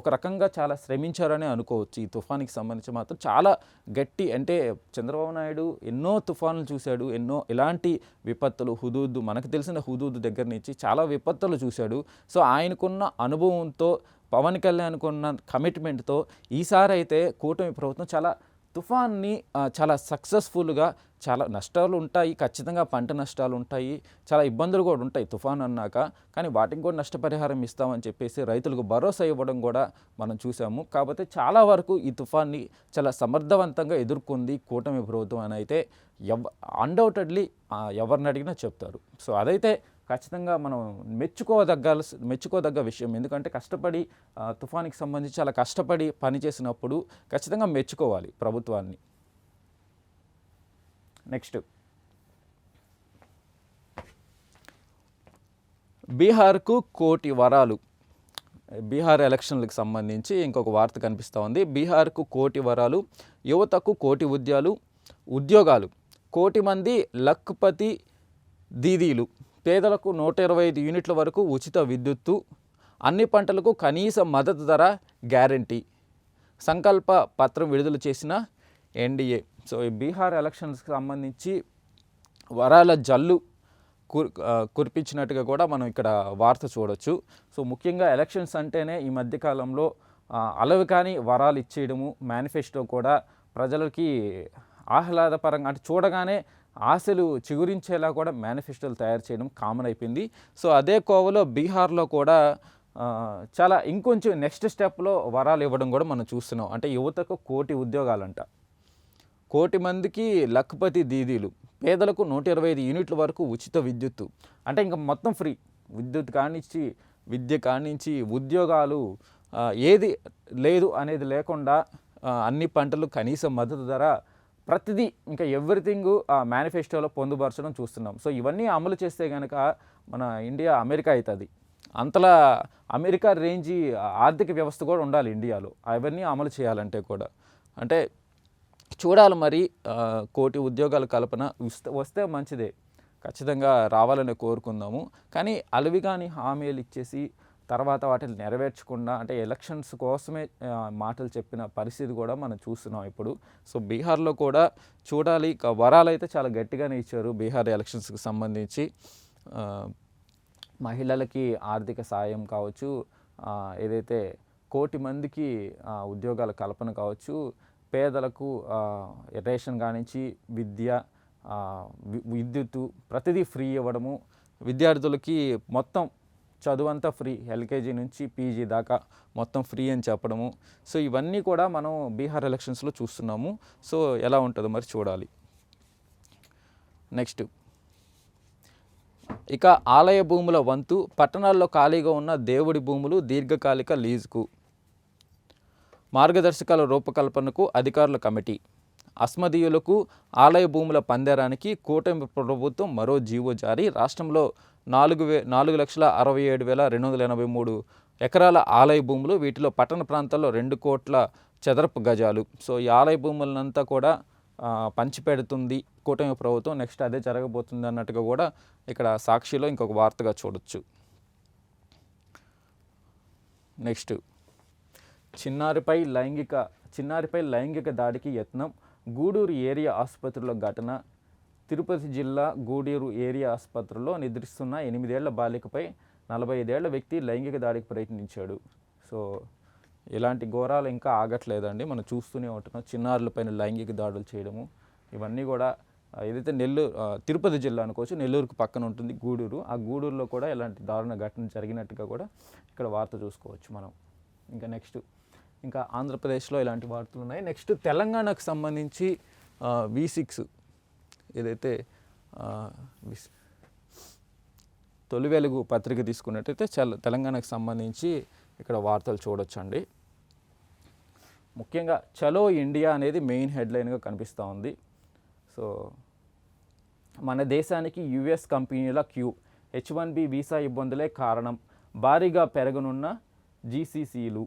ఒక రకంగా చాలా శ్రమించారని అనుకోవచ్చు. ఈ తుఫానికి సంబంధించి మాత్రం చాలా గట్టి, అంటే చంద్రబాబు నాయుడు ఎన్నో తుఫానులు చూశాడు, ఎన్నో ఇలాంటి విపత్తులు హుదూద్ మనకు తెలిసిన హుదూద్ దగ్గర నుంచి చాలా విపత్తులు చూశాడు. సో ఆయనకున్న అనుభవంతో, పవన్ కళ్యాణ్కు ఉన్న కమిట్మెంట్తో ఈసారి అయితే కూటమి ప్రభుత్వం చాలా తుఫాన్ని చాలా సక్సెస్ఫుల్గా, చాలా నష్టాలు ఉంటాయి, ఖచ్చితంగా పంట నష్టాలు ఉంటాయి, చాలా ఇబ్బందులు కూడా ఉంటాయి తుఫాన్ అన్నాక, కానీ వాటికి కూడా నష్టపరిహారం ఇస్తామని చెప్పేసి రైతులకు భరోసా ఇవ్వడం కూడా మనం చూసాము. కాకపోతే చాలా వరకు ఈ తుఫాన్ని చాలా సమర్థవంతంగా ఎదుర్కొంది కూటమి ప్రభుత్వం అని అయితే అన్డౌటెడ్లీ ఎవరిని అడిగినా చెప్తారు. సో అదైతే ఖచ్చితంగా మనం మెచ్చుకోదగ్గ విషయం. ఎందుకంటే కష్టపడి తుఫానికి సంబంధించి చాలా కష్టపడి పనిచేసినప్పుడు ఖచ్చితంగా మెచ్చుకోవాలి ప్రభుత్వాన్ని. నెక్స్ట్, బీహార్కు కోటి వరాలు. బీహార్ ఎలక్షన్లకు సంబంధించి ఇంకొక వార్త కనిపిస్తూ ఉంది. బీహార్కు కోటి వరాలు, యువతకు కోటి ఉద్యోగాలు, కోటి మంది లఖ్పతి దీదీలు, పేదలకు 125 యూనిట్ల వరకు ఉచిత విద్యుత్తు, అన్ని పంటలకు కనీస మద్దతు ధర గ్యారంటీ, సంకల్ప పత్రం విడుదల చేసిన ఎన్డీఏ. సో ఈ బీహార్ ఎలక్షన్స్కి సంబంధించి వరాల జల్లు కురిపించినట్టుగా కూడా మనం ఇక్కడ వార్త చూడొచ్చు. సో ముఖ్యంగా ఎలక్షన్స్ అంటేనే ఈ మధ్యకాలంలో అలవి కానీ వరాలు ఇచ్చేయడము, మేనిఫెస్టో కూడా ప్రజలకి ఆహ్లాదపరంగా, అంటే చూడగానే ఆశలు చిగురించేలా కూడా మేనిఫెస్టోలు తయారు చేయడం కామన్ అయిపోయింది. సో అదే కోవలో బీహార్లో కూడా చాలా ఇంకొంచెం నెక్స్ట్ స్టెప్లో వరాలు ఇవ్వడం కూడా మనం చూస్తున్నాం. అంటే యువతకు కోటి ఉద్యోగాలంట, కోటి మందికి లఖ్పతి దీదీలు, పేదలకు 125 యూనిట్ల వరకు ఉచిత విద్యుత్తు, అంటే ఇంకా మొత్తం ఫ్రీ విద్యుత్ కానించి, విద్య కానించి, ఉద్యోగాలు ఏది లేదు అనేది లేకుండా అన్ని పంటలు కనీస మద్దతు ధర, ప్రతిదీ ఇంకా ఎవ్రీథింగ్ మేనిఫెస్టోలో పొందుపరచడం చూస్తున్నాం. సో ఇవన్నీ అమలు చేస్తే కనుక మన ఇండియా అమెరికా అవుతుంది. అంతలా అమెరికా రేంజీ ఆర్థిక వ్యవస్థ కూడా ఉండాలి ఇండియాలో, అవన్నీ అమలు చేయాలంటే కూడా. అంటే చూడాలి మరి, కోటి ఉద్యోగాల కల్పన వస్తే మంచిదే, ఖచ్చితంగా రావాలని కోరుకుందాము. కానీ అలవి కానీ హామీలు ఇచ్చేసి తర్వాత వాటిని నెరవేర్చకుండా, అంటే ఎలక్షన్స్ కోసమే మాటలు చెప్పిన పరిస్థితి కూడా మనం చూస్తున్నాం ఇప్పుడు. సో బీహార్లో కూడా చూడాలి. వరాలు అయితే చాలా గట్టిగానే ఇచ్చారు బీహార్ ఎలక్షన్స్కి సంబంధించి. మహిళలకి ఆర్థిక సాయం కావచ్చు, ఏదైతే కోటి మందికి ఉద్యోగాల కల్పన కావచ్చు, పేదలకు రేషన్ కానించి విద్య, విద్యుత్తు ప్రతిదీ ఫ్రీ ఇవ్వడము, విద్యార్థులకి మొత్తం చదువంతా ఫ్రీ, ఎల్కేజీ నుంచి పీజీ దాకా మొత్తం ఫ్రీ అని చెప్పడము. సో ఇవన్నీ కూడా మనం బీహార్ ఎలక్షన్స్లో చూస్తున్నాము. సో ఎలా ఉంటుందో మరి చూడాలి. నెక్స్ట్, ఇక ఆలయ భూముల వంతు, పట్టణాల్లో ఖాళీగా ఉన్న దేవుడి భూములు దీర్ఘకాలిక లీజుకు, మార్గదర్శకాల రూపకల్పనకు అధికారుల కమిటీ, అస్మదీయులకు ఆలయ భూముల పందేరానికి కూటమి ప్రభుత్వం మరో జీవో జారీ, రాష్ట్రంలో 4,67,283 ఎకరాల ఆలయ భూములు, వీటిలో పట్టణ ప్రాంతాల్లో 2 కోట్ల చదరపు గజాలు. సో ఈ ఆలయ భూములనంతా కూడా పంచిపెడుతుంది కూటమి ప్రభుత్వం. నెక్స్ట్ అదే జరగబోతుంది అన్నట్టుగా కూడా ఇక్కడ సాక్షిలో ఇంకొక వార్తగా చూడొచ్చు. నెక్స్ట్ చిన్నారిపై లైంగిక దాడికి యత్నం, గూడూరు ఏరియా ఆసుపత్రిలో ఘటన. తిరుపతి జిల్లా గూడూరు ఏరియా ఆసుపత్రిలో నిద్రిస్తున్న 8 ఏళ్ల బాలికపై 45 ఏళ్ల వ్యక్తి లైంగిక దాడికి ప్రయత్నించాడు. సో ఇలాంటి ఘోరాలు ఇంకా ఆగట్లేదండి, మనం చూస్తూనే ఉంటున్నాం. చిన్నారులపైన లైంగిక దాడులు చేయడము ఇవన్నీ కూడా ఏదైతే తిరుపతి జిల్లా అనుకోవచ్చు, నెల్లూరుకు పక్కన ఉంటుంది గూడూరు. ఆ గూడూరులో కూడా ఇలాంటి దారుణ ఘటన జరిగినట్టుగా కూడా ఇక్కడ వార్త చూసుకోవచ్చు మనం. ఇంకా ఆంధ్రప్రదేశ్లో ఇలాంటి వార్తలు ఉన్నాయి. నెక్స్ట్ తెలంగాణకు సంబంధించి V6 ఏదైతే తొలి వెలుగు పత్రిక తీసుకున్నట్టయితే తెలంగాణకు సంబంధించి ఇక్కడ వార్తలు చూడొచ్చండి. ముఖ్యంగా చలో ఇండియా అనేది మెయిన్ హెడ్లైన్గా కనిపిస్తూ ఉంది. సో మన దేశానికి US కంపెనీల క్యూ, H1B వీసా ఇబ్బందులే కారణం, భారీగా పెరగనున్న GCCలు.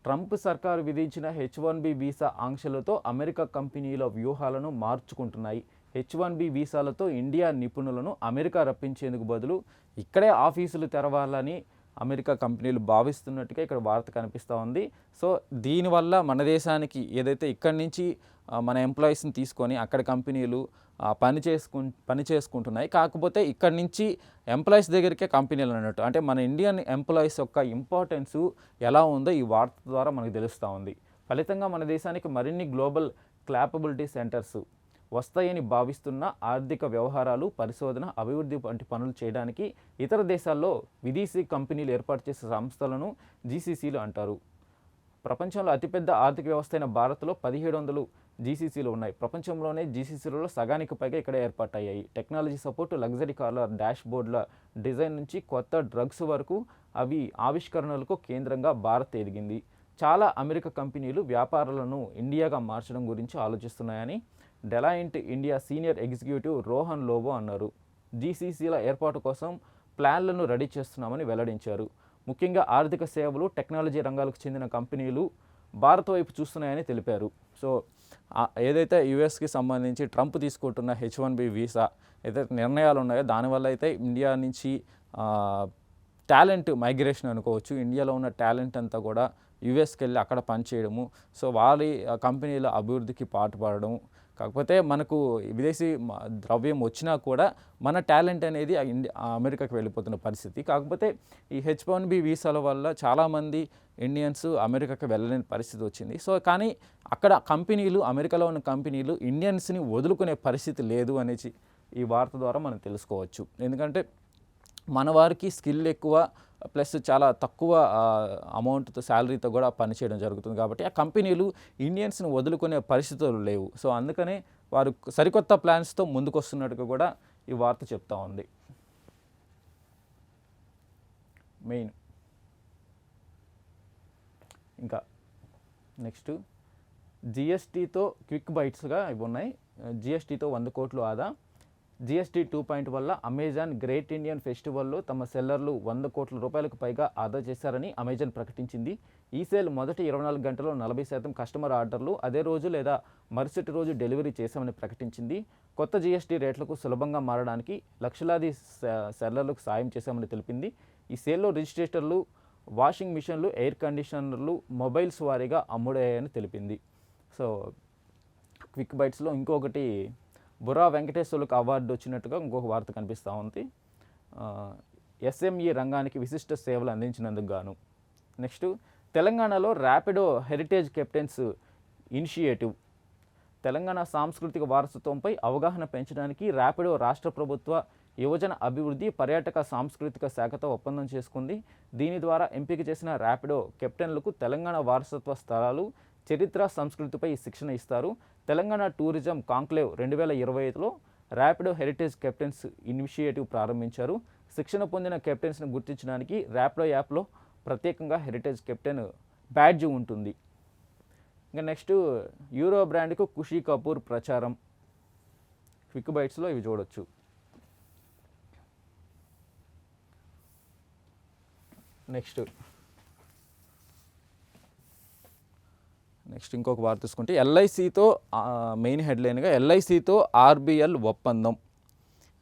ట్రంప్ సర్కారు విధించిన H1B వీసా ఆంక్షలతో అమెరికా కంపెనీల వ్యూహాలను మార్చుకుంటున్నాయి. H1B వీసాలతో ఇండియా నిపుణులను అమెరికా రప్పించేందుకు బదులు ఇక్కడే ఆఫీసులు తెరవాలని అమెరికా కంపెనీలు భావిస్తున్నట్టుగా ఇక్కడ వార్త కనిపిస్తూ ఉంది. సో దీనివల్ల మన దేశానికి ఏదైతే ఇక్కడి నుంచి మన ఎంప్లాయీస్ని తీసుకొని అక్కడ కంపెనీలు పని చేసుకుంటున్నాయి. కాకపోతే ఇక్కడి నుంచి ఎంప్లాయీస్ దగ్గరికే కంపెనీలు అన్నట్టు. అంటే మన ఇండియన్ ఎంప్లాయీస్ యొక్క ఇంపార్టెన్సు ఎలా ఉందో ఈ వార్త ద్వారా మనకు తెలుస్తూ ఉంది. ఫలితంగా మన దేశానికి మరిన్ని గ్లోబల్ క్లాపబిలిటీ సెంటర్స్ వస్తాయని భావిస్తున్న ఆర్థిక వ్యవహారాలు, పరిశోధన, అభివృద్ధి వంటి పనులు చేయడానికి ఇతర దేశాల్లో విదేశీ కంపెనీలు ఏర్పాటు చేసే సంస్థలను GCCలు అంటారు. ప్రపంచంలో అతిపెద్ద ఆర్థిక వ్యవస్థ అయిన భారత్లో 1700 GCCలు ఉన్నాయి. ప్రపంచంలోనే GCCలలో సగానికి పైగా ఇక్కడ ఏర్పాటయ్యాయి. టెక్నాలజీ సపోర్టు, లగ్జరీ కార్ల డాష్ బోర్డుల డిజైన్ నుంచి కొత్త డ్రగ్స్ వరకు అవి ఆవిష్కరణలకు కేంద్రంగా భారత్ ఎదిగింది. చాలా అమెరికా కంపెనీలు వ్యాపారాలను ఇండియాగా మార్చడం గురించి ఆలోచిస్తున్నాయని Deloitte India senior executive Rohan Lobo అన్నారు. GCCల ఏర్పాటు కోసం ప్లాన్లను రెడీ చేస్తున్నామని వెల్లడించారు. ముఖ్యంగా ఆర్థిక సేవలు, టెక్నాలజీ రంగాలకు చెందిన కంపెనీలు భారత్ వైపు చూస్తున్నాయని తెలిపారు. సో ఏదైతే USకి సంబంధించి ట్రంప్ తీసుకుంటున్న H1B వీసా ఏదైతే నిర్ణయాలు ఉన్నాయో దానివల్ల అయితే ఇండియా నుంచి టాలెంట్ మైగ్రేషన్ అనుకోవచ్చు. ఇండియాలో ఉన్న టాలెంట్ అంతా కూడా USకి వెళ్ళి అక్కడ పనిచేయడము, సో వారి కంపెనీల అభివృద్ధికి పాటుపడడం. కాకపోతే మనకు విదేశీ ద్రవ్యం వచ్చినా కూడా మన టాలెంట్ అనేది అమెరికాకి వెళ్ళిపోతున్న పరిస్థితి. కాకపోతే ఈ H1B వీసాల వల్ల చాలామంది ఇండియన్స్ అమెరికాకి వెళ్ళలేని పరిస్థితి వచ్చింది. సో కానీ అక్కడ కంపెనీలు, అమెరికాలో ఉన్న కంపెనీలు ఇండియన్స్ని వదులుకునే పరిస్థితి లేదు అనేసి ఈ వార్త ద్వారా మనం తెలుసుకోవచ్చు. ఎందుకంటే మన వారికి స్కిల్ ఎక్కువ, ప్లస్ చాలా తక్కువ అమౌంట్తో శాలరీతో కూడా పనిచేయడం జరుగుతుంది. కాబట్టి ఆ కంపెనీలు ఇండియన్స్ని వదులుకునే పరిస్థితులు లేవు. సో అందుకనే వారు సరికొత్త ప్లాన్స్తో ముందుకు వస్తున్నట్టుగా కూడా ఈ వార్త చెప్తా ఉంది. మెయిన్ ఇంకా నెక్స్ట్ GSTతో క్విక్ బైట్స్గా ఇవి ఉన్నాయి. GSTతో 100 కోట్లు ఆదా. GST 2.0 వల్ల అమెజాన్ గ్రేట్ ఇండియన్ ఫెస్టివల్లో తమ సెల్లర్లు 100 కోట్ల రూపాయలకు పైగా ఆదా చేశారని అమెజాన్ ప్రకటించింది. ఈ సేల్ మొదటి 24 గంటల్లో 40% కస్టమర్ ఆర్డర్లు అదే రోజు లేదా మరుసటి రోజు డెలివరీ చేశామని ప్రకటించింది. కొత్త GST రేట్లకు సులభంగా మారడానికి లక్షలాది సెల్లర్లకు సాయం చేశామని తెలిపింది. ఈ సేల్లో రిజిస్ట్రేటర్లు, వాషింగ్ మిషన్లు, ఎయిర్ కండిషనర్లు, మొబైల్స్ వారీగా అమ్ముడయ్యాయని తెలిపింది. సో క్విక్ బైట్స్లో ఇంకొకటి బుర్రా వెంకటేశ్వర్లకు అవార్డు వచ్చినట్టుగా ఇంకొక వార్త కనిపిస్తూ ఉంది. SME రంగానికి విశిష్ట సేవలు అందించినందుకు గాను. నెక్స్ట్ తెలంగాణలో Rapido heritage captains initiative. Telangana సాంస్కృతిక వారసత్వంపై అవగాహన పెంచడానికి ర్యాపిడో రాష్ట్ర ప్రభుత్వ యువజన అభివృద్ధి, పర్యాటక సాంస్కృతిక శాఖతో ఒప్పందం చేసుకుంది. దీని ద్వారా ఎంపిక చేసిన ర్యాపిడో కెప్టెన్లకు తెలంగాణ వారసత్వ స్థలాలు, చరిత్ర, సంస్కృతిపై శిక్షణ ఇస్తారు. తెలంగాణ టూరిజం కాంక్లేవ్ 2025లో ర్యాపిడో హెరిటేజ్ కెప్టెన్స్ ఇనిషియేటివ్ ప్రారంభించారు. శిక్షణ పొందిన కెప్టెన్స్ని గుర్తించడానికి ర్యాపిడో యాప్లో ప్రత్యేకంగా హెరిటేజ్ కెప్టెన్ బ్యాడ్జ్ ఉంటుంది. ఇంకా నెక్స్ట్ యూరో బ్రాండ్కు ఖుషీ కపూర్ ప్రచారం. క్విక్ బైట్స్లో ఇవి చూడొచ్చు. నెక్స్ట్ ఇంకొక వార్త తీసుకుంటే LICతో మెయిన్ హెడ్లైన్గా LICతో RBL ఒప్పందం.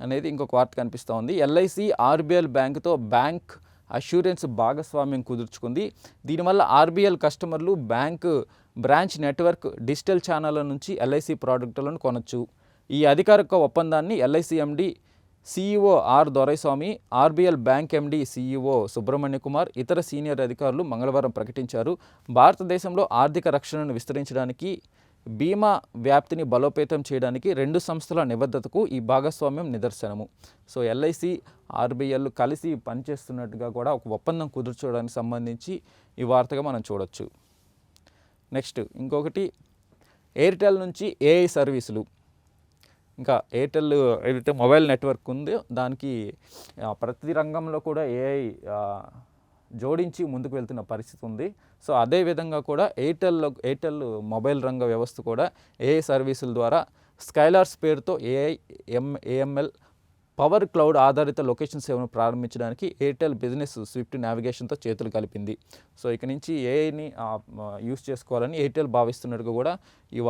అనేది ఇంకొక వార్త కనిపిస్తూ ఉంది. ఎల్ఐసి ఆర్బీఎల్ బ్యాంకుతో బ్యాంక్ అష్యూరెన్స్ భాగస్వామ్యం కుదుర్చుకుంది. దీనివల్ల ఆర్బీఎల్ కస్టమర్లు బ్యాంకు బ్రాంచ్ నెట్వర్క్ డిజిటల్ ఛానళ్ళ నుంచి ఎల్ఐసి ప్రోడక్టులను కొనొచ్చు. ఈ అధికారిక ఒప్పందాన్ని LIC MD CEO R Doraiswamy, RBL bank MD CEO Subramanya Kumar, ఇతర సీనియర్ అధికారులు మంగళవారం ప్రకటించారు. భారతదేశంలో ఆర్థిక రక్షణను విస్తరించడానికి, బీమా వ్యాప్తిని బలోపేతం చేయడానికి రెండు సంస్థల నిబద్ధతకు ఈ భాగస్వామ్యం నిదర్శనము. సో ఎల్ఐసి ఆర్బీఎల్ కలిసి పనిచేస్తున్నట్టుగా కూడా ఒక ఒప్పందం కుదుర్చోవడానికి సంబంధించి ఈ వార్తగా మనం చూడొచ్చు. నెక్స్ట్ ఇంకొకటి, ఎయిర్టెల్ నుంచి ఏఐ సర్వీసులు. ఇంకా ఎయిర్టెల్ ఏదైతే మొబైల్ నెట్వర్క్ ఉందో దానికి ప్రతి రంగంలో కూడా ఏఐ జోడించి ముందుకు వెళ్తున్న పరిస్థితి ఉంది. సో అదేవిధంగా కూడా ఎయిర్టెల్ మొబైల్ రంగ వ్యవస్థ కూడా ఏఐ సర్వీసుల ద్వారా స్కైలార్స్ పేరుతో ఏఎంఎల్ పవర్ క్లౌడ్ ఆధారిత లొకేషన్ సేవను ప్రారంభించడానికి ఎయిర్టెల్ బిజినెస్ స్విఫ్ట్ నావిగేషన్తో చేతులు కలిపింది. సో ఇక నుంచి ఏఐని యూస్ చేసుకోవాలని ఎయిర్టెల్ భావిస్తున్నట్టుగా కూడా ఈ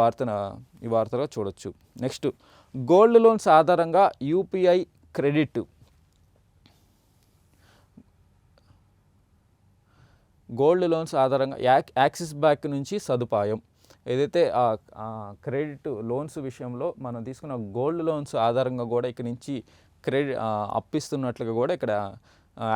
వార్తలో చూడొచ్చు. నెక్స్ట్, గోల్డ్ లోన్స్ ఆధారంగా యూపీఐ క్రెడిట్. గోల్డ్ లోన్స్ ఆధారంగా యాక్సిస్ బ్యాంక్ నుంచి సదుపాయం. ఏదైతే క్రెడిట్ లోన్స్ విషయంలో మనం తీసుకున్న గోల్డ్ లోన్స్ ఆధారంగా కూడా ఇక నుంచి అప్పిస్తున్నట్లుగా కూడా ఇక్కడ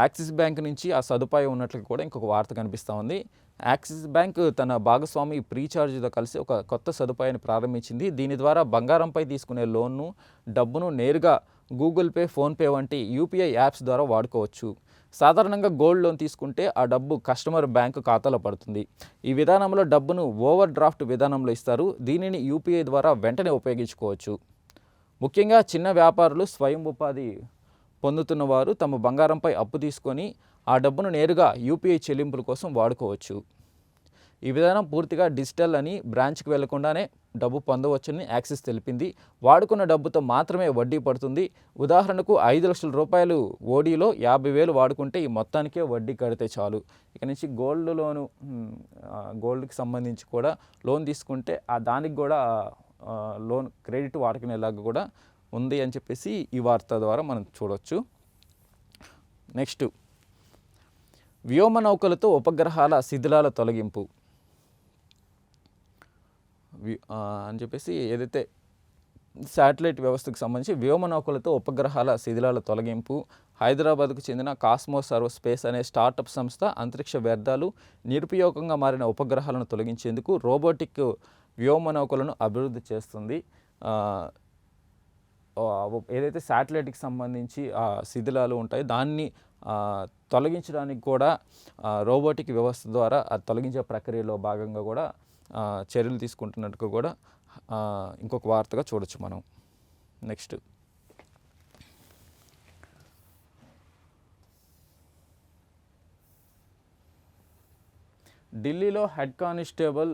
యాక్సిస్ బ్యాంక్ నుంచి ఆ సదుపాయం ఉన్నట్లుగా కూడా ఇంకొక వార్త కనిపిస్తూ ఉంది. యాక్సిస్ బ్యాంక్ తన భాగస్వామి ప్రీచార్జ్తో కలిసి ఒక కొత్త సదుపాయాన్ని ప్రారంభించింది. దీని ద్వారా బంగారంపై తీసుకునే లోన్ను, డబ్బును నేరుగా గూగుల్ పే, ఫోన్పే వంటి యూపీఐ యాప్స్ ద్వారా వాడుకోవచ్చు. సాధారణంగా గోల్డ్ లోన్ తీసుకుంటే ఆ డబ్బు కస్టమర్ బ్యాంకు ఖాతాలో పడుతుంది. ఈ విధానంలో డబ్బును ఓవర్ డ్రాఫ్ట్ విధానంలో ఇస్తారు. దీనిని యూపీఐ ద్వారా వెంటనే ఉపయోగించుకోవచ్చు. ముఖ్యంగా చిన్న వ్యాపారులు, స్వయం ఉపాధి పొందుతున్న వారు తమ బంగారంపై అప్పు తీసుకొని ఆ డబ్బును నేరుగా యూపీఐ చెల్లింపుల కోసం వాడుకోవచ్చు. ఈ విధానం పూర్తిగా డిజిటల్ అని, బ్రాంచ్కి వెళ్లకుండానే డబ్బు పొందవచ్చని యాక్సిస్ తెలిపింది. వాడుకున్న డబ్బుతో మాత్రమే వడ్డీ పడుతుంది. ఉదాహరణకు 5 లక్షల రూపాయలు ఓడీలో 50,000 వాడుకుంటే ఈ మొత్తానికే వడ్డీ కడితే చాలు. ఇక నుంచి గోల్డ్కి సంబంధించి కూడా లోన్ తీసుకుంటే దానికి కూడా లోన్ క్రెడిట్ వాడుకునేలాగా కూడా ఉంది అని చెప్పేసి ఈ వార్త ద్వారా మనం చూడవచ్చు. నెక్స్ట్, వ్యోమనౌకలతో ఉపగ్రహాల శిథిలాల తొలగింపు అని చెప్పేసి ఏదైతే శాటిలైట్ వ్యవస్థకు సంబంధించి వ్యోమనౌకలతో ఉపగ్రహాల శిథిలాల తొలగింపు. హైదరాబాద్కు చెందిన కాస్మోస్ స్పేస్ అనే స్టార్టప్ సంస్థ అంతరిక్ష వ్యర్థాలు, నిరుపయోగంగా మారిన ఉపగ్రహాలను తొలగించేందుకు రోబోటిక్ వ్యోమనౌకలను అభివృద్ధి చేస్తుంది. ఏదైతే శాటిలైట్కి సంబంధించి శిథిలాలు ఉంటాయి దాన్ని తొలగించడానికి కూడా రోబోటిక్ వ్యవస్థ ద్వారా తొలగించే ప్రక్రియలో భాగంగా కూడా చర్యలు తీసుకుంటున్నట్టుగా కూడా ఇంకొక వార్తగా చూడొచ్చు మనం. నెక్స్ట్, ఢిల్లీలో హెడ్ కానిస్టేబుల్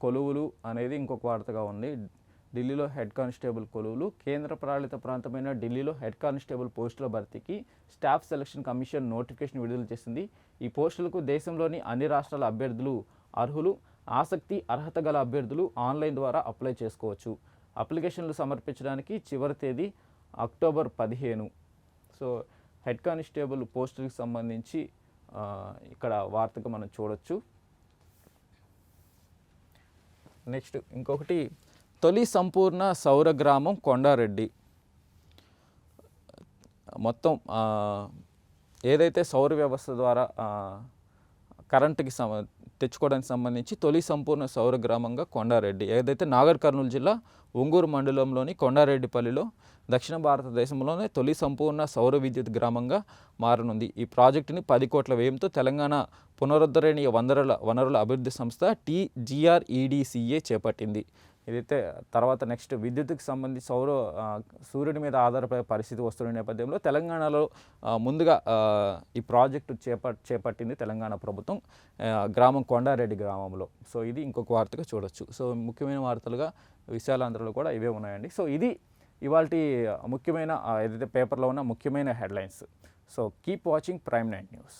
కొలువులు అనేది ఇంకొక వార్తగా ఉంది. ఢిల్లీలో హెడ్ కానిస్టేబుల్ కొలువులు. కేంద్ర పాలిత ప్రాంతమైన ఢిల్లీలో హెడ్ కానిస్టేబుల్ పోస్టుల భర్తీకి స్టాఫ్ సెలక్షన్ కమిషన్ నోటిఫికేషన్ విడుదల చేసింది. ఈ పోస్టులకు దేశంలోని అన్ని రాష్ట్రాల అభ్యర్థులు అర్హులు. ఆసక్తి, అర్హత గల అభ్యర్థులు ఆన్లైన్ ద్వారా అప్లై చేసుకోవచ్చు. అప్లికేషన్లు సమర్పించడానికి చివరి తేదీ అక్టోబర్ 15. సో హెడ్ కానిస్టేబుల్ పోస్టులకు సంబంధించి ఇక్కడ వార్తగా మనం చూడొచ్చు. నెక్స్ట్ ఇంకొకటి, తొలి సంపూర్ణ సౌర గ్రామం కొండారెడ్డి. మొత్తం ఏదైతే సౌర వ్యవస్థ ద్వారా కరెంటుకి తెచ్చుకోవడానికి సంబంధించి తొలి సంపూర్ణ సౌర గ్రామంగా కొండారెడ్డి, ఏదైతే నాగర్ కర్నూలు జిల్లా ఒంగూరు మండలంలోని కొండారెడ్డిపల్లిలో దక్షిణ భారతదేశంలోనే తొలి సంపూర్ణ సౌర విద్యుత్ గ్రామంగా మారనుంది. ఈ ప్రాజెక్టుని 10 కోట్ల వ్యయంతో తెలంగాణ పునరుద్ధరణీయ వనరుల అభివృద్ధి సంస్థ TGREDCA చేపట్టింది. ఇదైతే తర్వాత నెక్స్ట్ విద్యుత్కి సంబంధించి సూర్యుడి మీద ఆధారపడే పరిస్థితి వస్తున్న నేపథ్యంలో తెలంగాణలో ముందుగా ఈ ప్రాజెక్టు చేపట్టింది తెలంగాణ ప్రభుత్వం గ్రామం కొండారెడ్డి గ్రామంలో. సో ఇది ఇంకొక వార్తగా చూడొచ్చు. సో ముఖ్యమైన వార్తలుగా విశాలాంధ్రలో కూడా ఇవే ఉన్నాయండి. సో ఇది ఇవాల్టి ముఖ్యమైన ఏదైతే పేపర్లో ఉన్న ముఖ్యమైన headlines. So keep watching Prime 9 News.